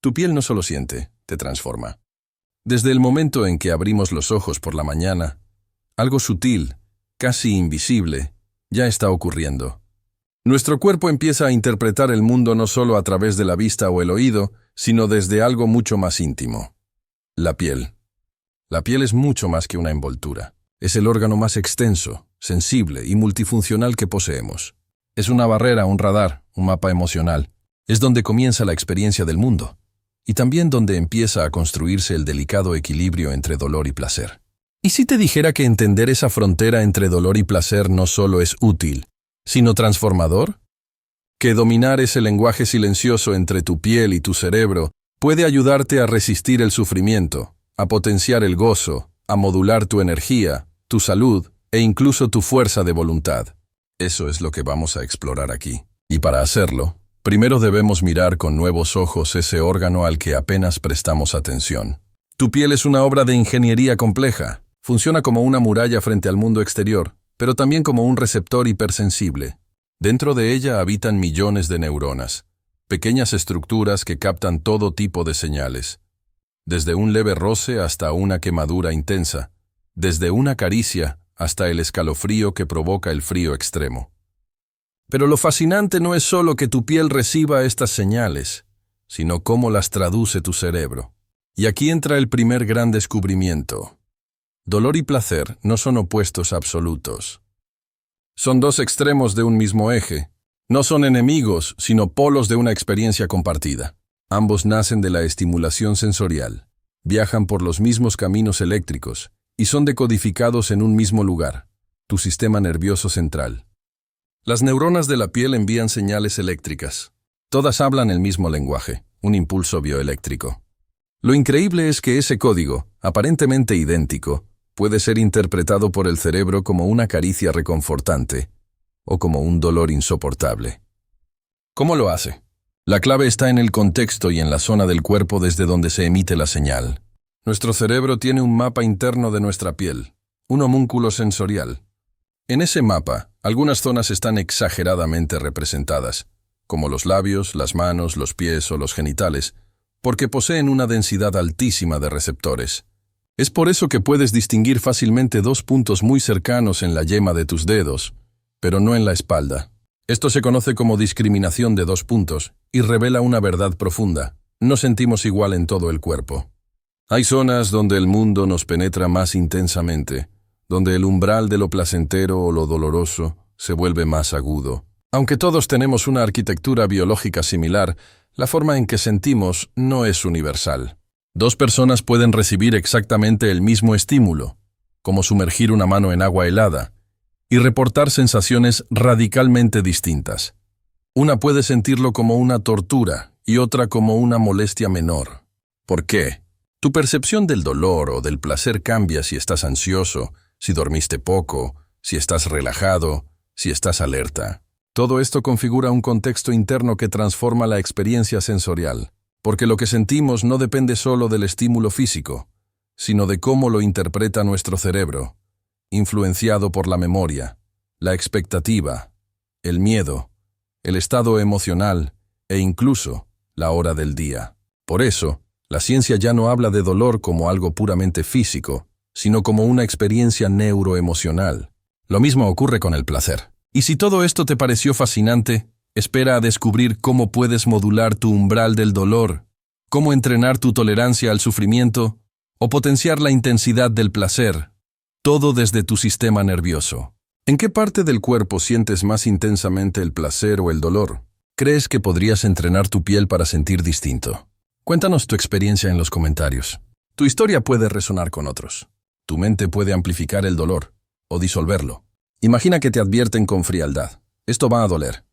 Tu piel no solo siente, te transforma. Desde el momento en que abrimos los ojos por la mañana, algo sutil, casi invisible, ya está ocurriendo. Nuestro cuerpo empieza a interpretar el mundo no solo a través de la vista o el oído, sino desde algo mucho más íntimo. La piel. La piel es mucho más que una envoltura. Es el órgano más extenso, sensible y multifuncional que poseemos. Es una barrera, un radar, un mapa emocional. Es donde comienza la experiencia del mundo. Y también donde empieza a construirse el delicado equilibrio entre dolor y placer. ¿Y si te dijera que entender esa frontera entre dolor y placer no solo es útil, sino transformador? Que dominar ese lenguaje silencioso entre tu piel y tu cerebro puede ayudarte a resistir el sufrimiento, a potenciar el gozo, a modular tu energía, tu salud e incluso tu fuerza de voluntad. Eso es lo que vamos a explorar aquí. Y para hacerlo, primero debemos mirar con nuevos ojos ese órgano al que apenas prestamos atención. Tu piel es una obra de ingeniería compleja. Funciona como una muralla frente al mundo exterior, pero también como un receptor hipersensible. Dentro de ella habitan millones de neuronas, pequeñas estructuras que captan todo tipo de señales, desde un leve roce hasta una quemadura intensa, desde una caricia hasta el escalofrío que provoca el frío extremo. Pero lo fascinante no es solo que tu piel reciba estas señales, sino cómo las traduce tu cerebro. Y aquí entra el primer gran descubrimiento. Dolor y placer no son opuestos absolutos. Son dos extremos de un mismo eje. No son enemigos, sino polos de una experiencia compartida. Ambos nacen de la estimulación sensorial, viajan por los mismos caminos eléctricos y son decodificados en un mismo lugar, tu sistema nervioso central. Las neuronas de la piel envían señales eléctricas. Todas hablan el mismo lenguaje, un impulso bioeléctrico. Lo increíble es que ese código, aparentemente idéntico, puede ser interpretado por el cerebro como una caricia reconfortante o como un dolor insoportable. ¿Cómo lo hace? La clave está en el contexto y en la zona del cuerpo desde donde se emite la señal. Nuestro cerebro tiene un mapa interno de nuestra piel, un homúnculo sensorial. En ese mapa, algunas zonas están exageradamente representadas, como los labios, las manos, los pies o los genitales, porque poseen una densidad altísima de receptores. Es por eso que puedes distinguir fácilmente dos puntos muy cercanos en la yema de tus dedos, pero no en la espalda. Esto se conoce como discriminación de dos puntos y revela una verdad profunda. No sentimos igual en todo el cuerpo. Hay zonas donde el mundo nos penetra más intensamente, donde el umbral de lo placentero o lo doloroso se vuelve más agudo. Aunque todos tenemos una arquitectura biológica similar, la forma en que sentimos no es universal. Dos personas pueden recibir exactamente el mismo estímulo, como sumergir una mano en agua helada, y reportar sensaciones radicalmente distintas. Una puede sentirlo como una tortura y otra como una molestia menor. ¿Por qué? Tu percepción del dolor o del placer cambia si estás ansioso, si dormiste poco, si estás relajado, si estás alerta. Todo esto configura un contexto interno que transforma la experiencia sensorial. Porque lo que sentimos no depende solo del estímulo físico, sino de cómo lo interpreta nuestro cerebro, influenciado por la memoria, la expectativa, el miedo, el estado emocional e incluso la hora del día. Por eso, la ciencia ya no habla de dolor como algo puramente físico, sino como una experiencia neuroemocional. Lo mismo ocurre con el placer. Y si todo esto te pareció fascinante, espera a descubrir cómo puedes modular tu umbral del dolor, cómo entrenar tu tolerancia al sufrimiento o potenciar la intensidad del placer, todo desde tu sistema nervioso. ¿En qué parte del cuerpo sientes más intensamente el placer o el dolor? ¿Crees que podrías entrenar tu piel para sentir distinto? Cuéntanos tu experiencia en los comentarios. Tu historia puede resonar con otros. Tu mente puede amplificar el dolor o disolverlo. Imagina que te advierten con frialdad. Esto va a doler.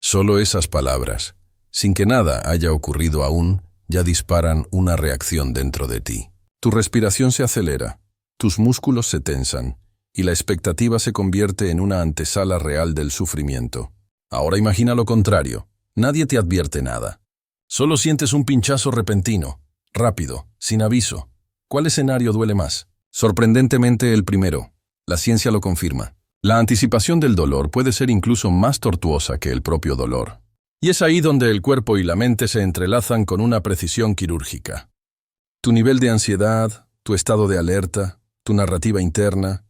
Solo esas palabras, sin que nada haya ocurrido aún, ya disparan una reacción dentro de ti. Tu respiración se acelera, tus músculos se tensan, y la expectativa se convierte en una antesala real del sufrimiento. Ahora imagina lo contrario. Nadie te advierte nada. Solo sientes un pinchazo repentino, rápido, sin aviso. ¿Cuál escenario duele más? Sorprendentemente el primero. La ciencia lo confirma. La anticipación del dolor puede ser incluso más tortuosa que el propio dolor. Y es ahí donde el cuerpo y la mente se entrelazan con una precisión quirúrgica. Tu nivel de ansiedad, tu estado de alerta, tu narrativa interna,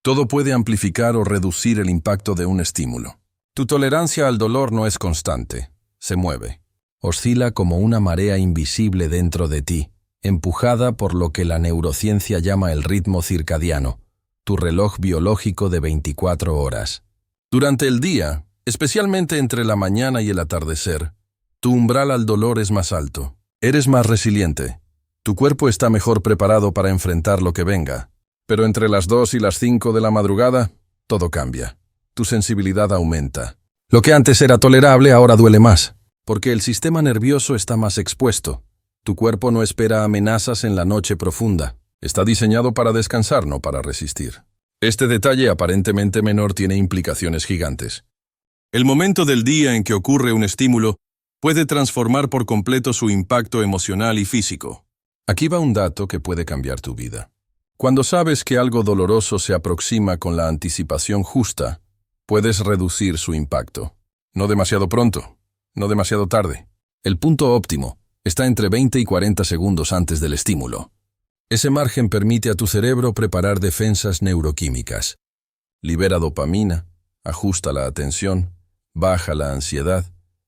todo puede amplificar o reducir el impacto de un estímulo. Tu tolerancia al dolor no es constante, se mueve. Oscila como una marea invisible dentro de ti, empujada por lo que la neurociencia llama el ritmo circadiano, tu reloj biológico de 24 horas. Durante el día, especialmente entre la mañana y el atardecer, tu umbral al dolor es más alto. Eres más resiliente. Tu cuerpo está mejor preparado para enfrentar lo que venga. Pero entre las 2 y las 5 de la madrugada, todo cambia. Tu sensibilidad aumenta. Lo que antes era tolerable ahora duele más, porque el sistema nervioso está más expuesto. Tu cuerpo no espera amenazas en la noche profunda. Está diseñado para descansar, no para resistir. Este detalle aparentemente menor tiene implicaciones gigantes. El momento del día en que ocurre un estímulo puede transformar por completo su impacto emocional y físico. Aquí va un dato que puede cambiar tu vida. Cuando sabes que algo doloroso se aproxima con la anticipación justa, puedes reducir su impacto. No demasiado pronto, no demasiado tarde. El punto óptimo está entre 20 y 40 segundos antes del estímulo. Ese margen permite a tu cerebro preparar defensas neuroquímicas. Libera dopamina, ajusta la atención, baja la ansiedad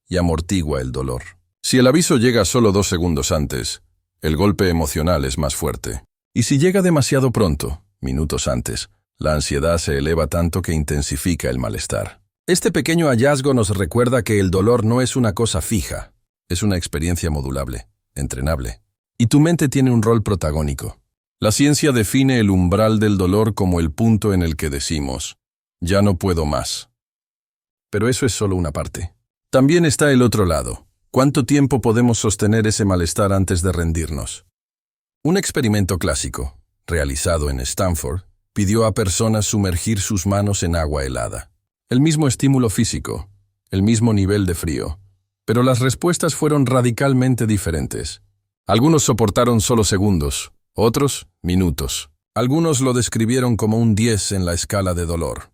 y amortigua el dolor. Si el aviso llega solo 2 segundos antes, el golpe emocional es más fuerte. Y si llega demasiado pronto, minutos antes, la ansiedad se eleva tanto que intensifica el malestar. Este pequeño hallazgo nos recuerda que el dolor no es una cosa fija, es una experiencia modulable, entrenable. Y tu mente tiene un rol protagónico. La ciencia define el umbral del dolor como el punto en el que decimos, ya no puedo más. Pero eso es solo una parte. También está el otro lado. ¿Cuánto tiempo podemos sostener ese malestar antes de rendirnos? Un experimento clásico, realizado en Stanford, pidió a personas sumergir sus manos en agua helada. El mismo estímulo físico, el mismo nivel de frío, pero las respuestas fueron radicalmente diferentes. Algunos soportaron solo segundos, otros minutos. Algunos lo describieron como un 10 en la escala de dolor,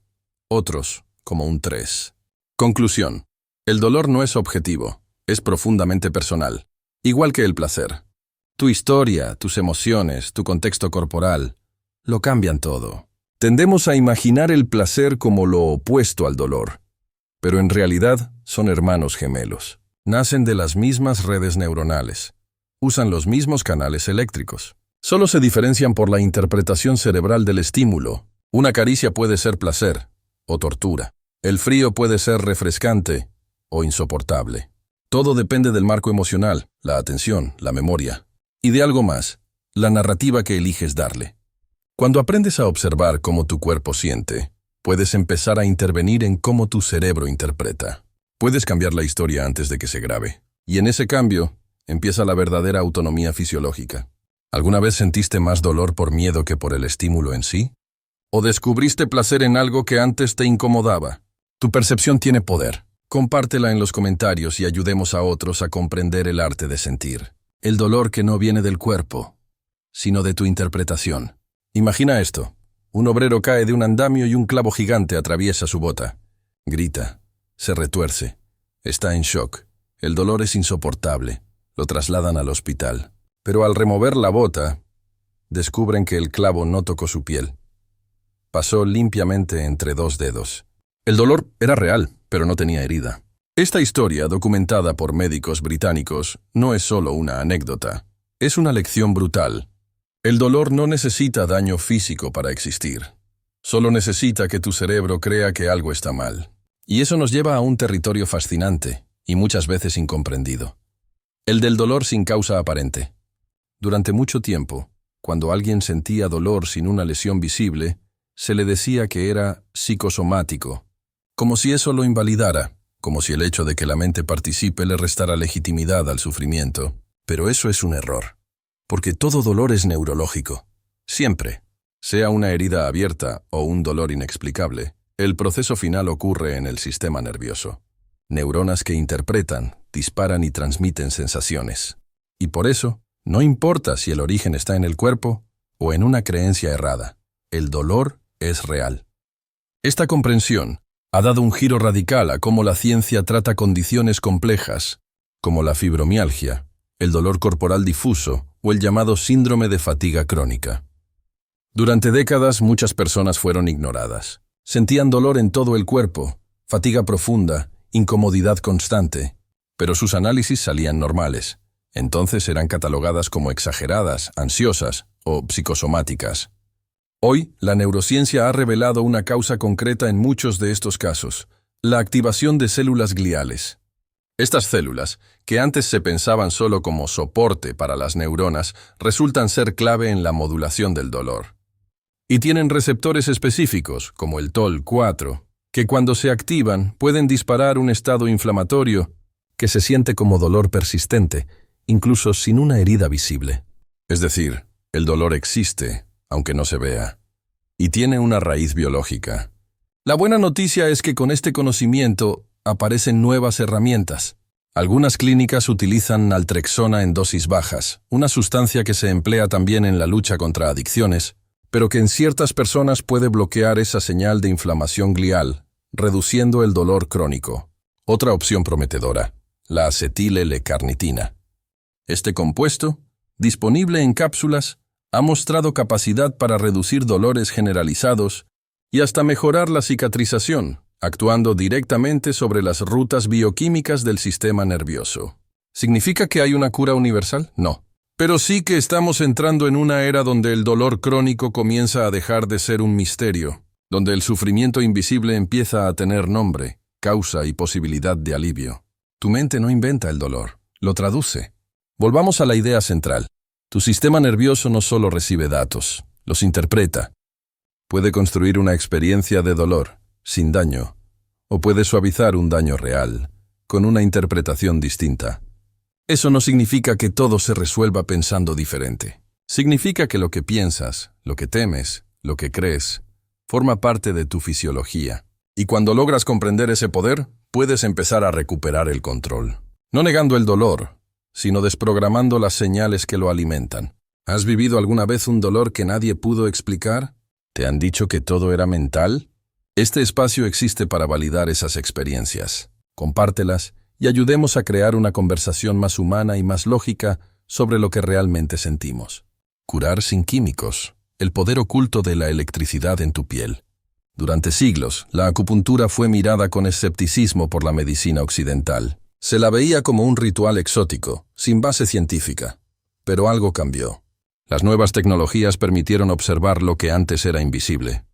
otros como un 3. Conclusión. El dolor no es objetivo, es profundamente personal, igual que el placer. Tu historia, tus emociones, tu contexto corporal, lo cambian todo. Tendemos a imaginar el placer como lo opuesto al dolor, pero en realidad son hermanos gemelos. Nacen de las mismas redes neuronales. Usan los mismos canales eléctricos. Solo se diferencian por la interpretación cerebral del estímulo. Una caricia puede ser placer o tortura. El frío puede ser refrescante o insoportable. Todo depende del marco emocional, la atención, la memoria. Y de algo más, la narrativa que eliges darle. Cuando aprendes a observar cómo tu cuerpo siente, puedes empezar a intervenir en cómo tu cerebro interpreta. Puedes cambiar la historia antes de que se grabe. Y en ese cambio, empieza la verdadera autonomía fisiológica. ¿Alguna vez sentiste más dolor por miedo que por el estímulo en sí? ¿O descubriste placer en algo que antes te incomodaba? Tu percepción tiene poder. Compártela en los comentarios y ayudemos a otros a comprender el arte de sentir. El dolor que no viene del cuerpo, sino de tu interpretación. Imagina esto. Un obrero cae de un andamio y un clavo gigante atraviesa su bota. Grita, se retuerce, está en shock. El dolor es insoportable. Lo trasladan al hospital. Pero al remover la bota, descubren que el clavo no tocó su piel. Pasó limpiamente entre 2 dedos. El dolor era real, pero no tenía herida. Esta historia, documentada por médicos británicos, no es solo una anécdota. Es una lección brutal. El dolor no necesita daño físico para existir. Solo necesita que tu cerebro crea que algo está mal. Y eso nos lleva a un territorio fascinante y muchas veces incomprendido. El del dolor sin causa aparente. Durante mucho tiempo, cuando alguien sentía dolor sin una lesión visible, se le decía que era psicosomático, como si eso lo invalidara, como si el hecho de que la mente participe le restara legitimidad al sufrimiento. Pero eso es un error, porque todo dolor es neurológico. Siempre, sea una herida abierta o un dolor inexplicable, el proceso final ocurre en el sistema nervioso. Neuronas que interpretan, disparan y transmiten sensaciones. Y por eso, no importa si el origen está en el cuerpo o en una creencia errada, el dolor es real. Esta comprensión Ha dado un giro radical a cómo la ciencia trata condiciones complejas, como la fibromialgia, el dolor corporal difuso o el llamado síndrome de fatiga crónica. Durante décadas muchas personas fueron ignoradas. Sentían dolor en todo el cuerpo, fatiga profunda, incomodidad constante, pero sus análisis salían normales. Entonces eran catalogadas como exageradas, ansiosas o psicosomáticas. Hoy, la neurociencia ha revelado una causa concreta en muchos de estos casos: la activación de células gliales. Estas células, que antes se pensaban solo como soporte para las neuronas, resultan ser clave en la modulación del dolor. Y tienen receptores específicos, como el TOL4, que cuando se activan pueden disparar un estado inflamatorio que se siente como dolor persistente, incluso sin una herida visible. Es decir, el dolor existe, aunque no se vea, y tiene una raíz biológica. La buena noticia es que con este conocimiento aparecen nuevas herramientas. Algunas clínicas utilizan naltrexona en dosis bajas, una sustancia que se emplea también en la lucha contra adicciones, pero que en ciertas personas puede bloquear esa señal de inflamación glial, reduciendo el dolor crónico. Otra opción prometedora: la acetil-L-carnitina. Este compuesto, disponible en cápsulas, ha mostrado capacidad para reducir dolores generalizados y hasta mejorar la cicatrización, actuando directamente sobre las rutas bioquímicas del sistema nervioso. ¿Significa que hay una cura universal? No. Pero sí que estamos entrando en una era donde el dolor crónico comienza a dejar de ser un misterio, donde el sufrimiento invisible empieza a tener nombre, causa y posibilidad de alivio. Tu mente no inventa el dolor, lo traduce. Volvamos a la idea central. Tu sistema nervioso no solo recibe datos, los interpreta. Puede construir una experiencia de dolor, sin daño, o puede suavizar un daño real, con una interpretación distinta. Eso no significa que todo se resuelva pensando diferente. Significa que lo que piensas, lo que temes, lo que crees, forma parte de tu fisiología. Y cuando logras comprender ese poder, puedes empezar a recuperar el control. No negando el dolor, sino desprogramando las señales que lo alimentan. ¿Has vivido alguna vez un dolor que nadie pudo explicar? ¿Te han dicho que todo era mental? Este espacio existe para validar esas experiencias. Compártelas y ayudemos a crear una conversación más humana y más lógica sobre lo que realmente sentimos. Curar sin químicos. El poder oculto de la electricidad en tu piel. Durante siglos, la acupuntura fue mirada con escepticismo por la medicina occidental. Se la veía como un ritual exótico, sin base científica. Pero algo cambió. Las nuevas tecnologías permitieron observar lo que antes era invisible.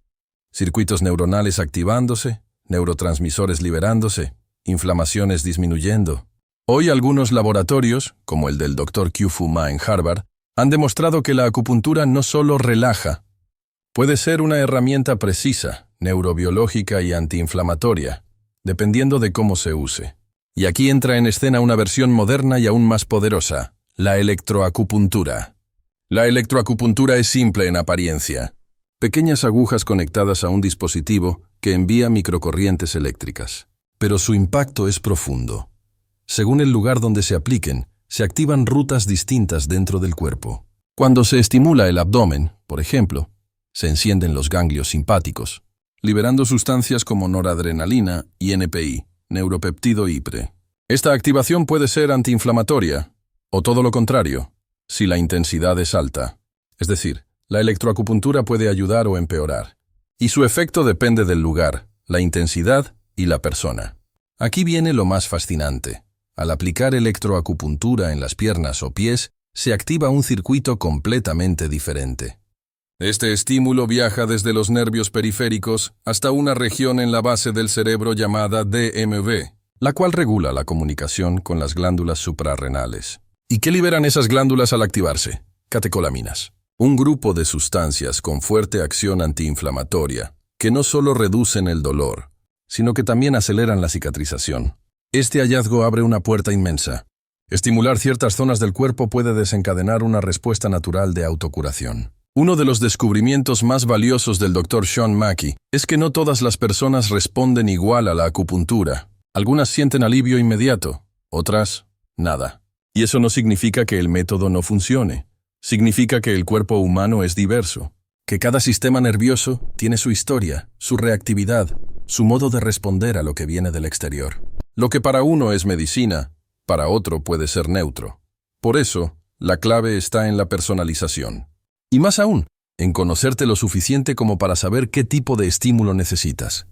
Circuitos neuronales activándose, neurotransmisores liberándose, inflamaciones disminuyendo. Hoy algunos laboratorios, como el del Dr. Q-Fu Ma en Harvard, han demostrado que la acupuntura no solo relaja, puede ser una herramienta precisa, neurobiológica y antiinflamatoria, dependiendo de cómo se use. Y aquí entra en escena una versión moderna y aún más poderosa, la electroacupuntura. La electroacupuntura es simple en apariencia. Pequeñas agujas conectadas a un dispositivo que envía microcorrientes eléctricas. Pero su impacto es profundo. Según el lugar donde se apliquen, se activan rutas distintas dentro del cuerpo. Cuando se estimula el abdomen, por ejemplo, se encienden los ganglios simpáticos, liberando sustancias como noradrenalina y NPI, neuropeptido IPRE. Esta activación puede ser antiinflamatoria, o todo lo contrario, si la intensidad es alta. Es decir, la electroacupuntura puede ayudar o empeorar. Y su efecto depende del lugar, la intensidad y la persona. Aquí viene lo más fascinante. Al aplicar electroacupuntura en las piernas o pies, se activa un circuito completamente diferente. Este estímulo viaja desde los nervios periféricos hasta una región en la base del cerebro llamada DMV, la cual regula la comunicación con las glándulas suprarrenales. ¿Y qué liberan esas glándulas al activarse? Catecolaminas. Un grupo de sustancias con fuerte acción antiinflamatoria, que no solo reducen el dolor, sino que también aceleran la cicatrización. Este hallazgo abre una puerta inmensa. Estimular ciertas zonas del cuerpo puede desencadenar una respuesta natural de autocuración. Uno de los descubrimientos más valiosos del Dr. Sean Mackey es que no todas las personas responden igual a la acupuntura. Algunas sienten alivio inmediato, otras, nada. Y eso no significa que el método no funcione. Significa que el cuerpo humano es diverso, que cada sistema nervioso tiene su historia, su reactividad, su modo de responder a lo que viene del exterior. Lo que para uno es medicina, para otro puede ser neutro. Por eso, la clave está en la personalización. Y más aún, en conocerte lo suficiente como para saber qué tipo de estímulo necesitas.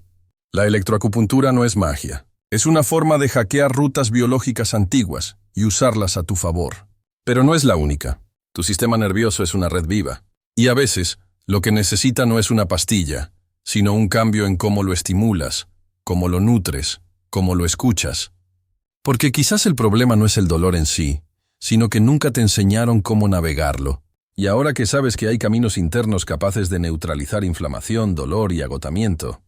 La electroacupuntura no es magia. Es una forma de hackear rutas biológicas antiguas y usarlas a tu favor. Pero no es la única. Tu sistema nervioso es una red viva. Y a veces, lo que necesita no es una pastilla, sino un cambio en cómo lo estimulas, cómo lo nutres, cómo lo escuchas. Porque quizás el problema no es el dolor en sí, sino que nunca te enseñaron cómo navegarlo. Y ahora que sabes que hay caminos internos capaces de neutralizar inflamación, dolor y agotamiento,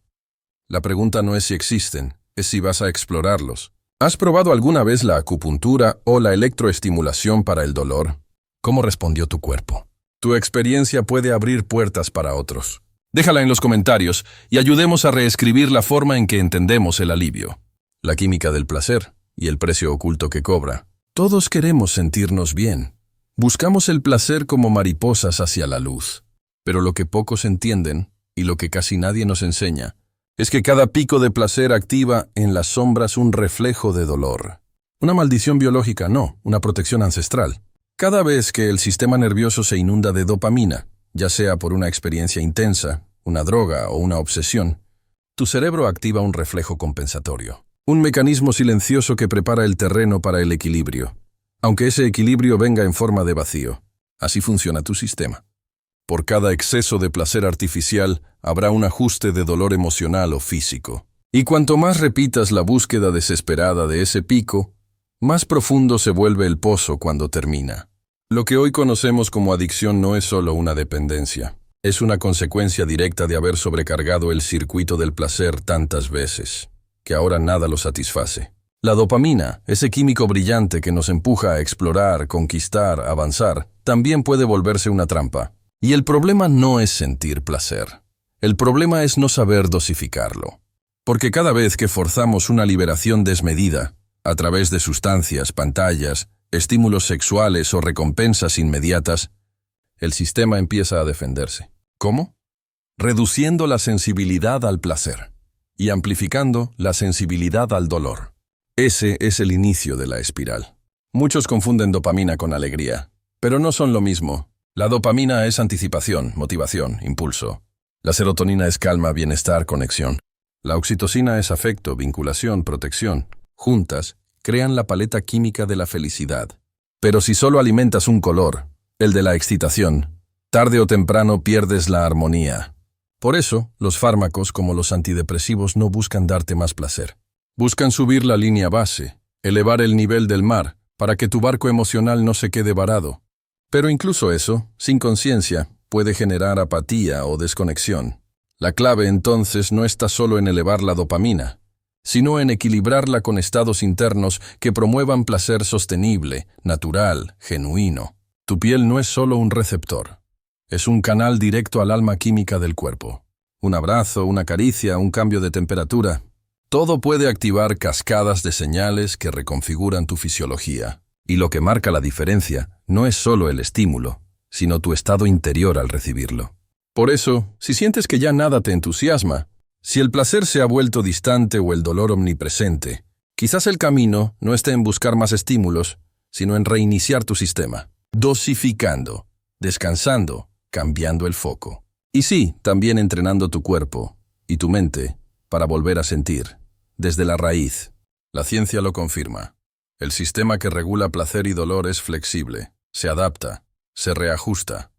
la pregunta no es si existen, es si vas a explorarlos. ¿Has probado alguna vez la acupuntura o la electroestimulación para el dolor? ¿Cómo respondió tu cuerpo? Tu experiencia puede abrir puertas para otros. Déjala en los comentarios y ayudemos a reescribir la forma en que entendemos el alivio. La química del placer y el precio oculto que cobra. Todos queremos sentirnos bien. Buscamos el placer como mariposas hacia la luz. Pero lo que pocos entienden, y lo que casi nadie nos enseña, es que cada pico de placer activa en las sombras un reflejo de dolor. Una maldición biológica, no, una protección ancestral. Cada vez que el sistema nervioso se inunda de dopamina, ya sea por una experiencia intensa, una droga o una obsesión, tu cerebro activa un reflejo compensatorio. Un mecanismo silencioso que prepara el terreno para el equilibrio, aunque ese equilibrio venga en forma de vacío. Así funciona tu sistema. Por cada exceso de placer artificial, habrá un ajuste de dolor emocional o físico. Y cuanto más repitas la búsqueda desesperada de ese pico, más profundo se vuelve el pozo cuando termina. Lo que hoy conocemos como adicción no es solo una dependencia. Es una consecuencia directa de haber sobrecargado el circuito del placer tantas veces, que ahora nada lo satisface. La dopamina, ese químico brillante que nos empuja a explorar, conquistar, avanzar, también puede volverse una trampa. Y el problema no es sentir placer. El problema es no saber dosificarlo. Porque cada vez que forzamos una liberación desmedida, a través de sustancias, pantallas, estímulos sexuales o recompensas inmediatas, el sistema empieza a defenderse. ¿Cómo? Reduciendo la sensibilidad al placer y amplificando la sensibilidad al dolor. Ese es el inicio de la espiral. Muchos confunden dopamina con alegría, pero no son lo mismo. La dopamina es anticipación, motivación, impulso. La serotonina es calma, bienestar, conexión. La oxitocina es afecto, vinculación, protección. Juntas, crean la paleta química de la felicidad. Pero si solo alimentas un color, el de la excitación, tarde o temprano pierdes la armonía. Por eso, los fármacos como los antidepresivos no buscan darte más placer. Buscan subir la línea base, elevar el nivel del mar, para que tu barco emocional no se quede varado. Pero incluso eso, sin conciencia, puede generar apatía o desconexión. La clave entonces no está solo en elevar la dopamina, sino en equilibrarla con estados internos que promuevan placer sostenible, natural, genuino. Tu piel no es solo un receptor, es un canal directo al alma química del cuerpo. Un abrazo, una caricia, un cambio de temperatura. Todo puede activar cascadas de señales que reconfiguran tu fisiología. Y lo que marca la diferencia no es solo el estímulo, sino tu estado interior al recibirlo. Por eso, si sientes que ya nada te entusiasma, si el placer se ha vuelto distante o el dolor omnipresente, quizás el camino no esté en buscar más estímulos, sino en reiniciar tu sistema, dosificando, descansando, cambiando el foco. Y sí, también entrenando tu cuerpo y tu mente para volver a sentir, desde la raíz. La ciencia lo confirma. El sistema que regula placer y dolor es flexible, se adapta, se reajusta.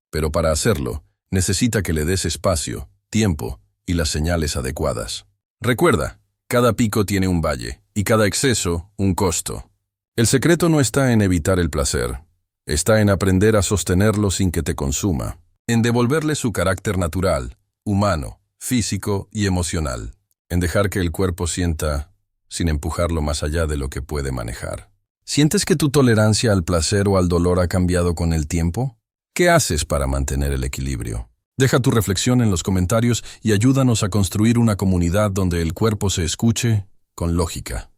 Pero para hacerlo, necesita que le des espacio, tiempo y las señales adecuadas. Recuerda, cada pico tiene un valle y cada exceso un costo. El secreto no está en evitar el placer, está en aprender a sostenerlo sin que te consuma, en devolverle su carácter natural, humano, físico y emocional, en dejar que el cuerpo sienta sin empujarlo más allá de lo que puede manejar. ¿Sientes que tu tolerancia al placer o al dolor ha cambiado con el tiempo? ¿Qué haces para mantener el equilibrio? Deja tu reflexión en los comentarios y ayúdanos a construir una comunidad donde el cuerpo se escuche con lógica.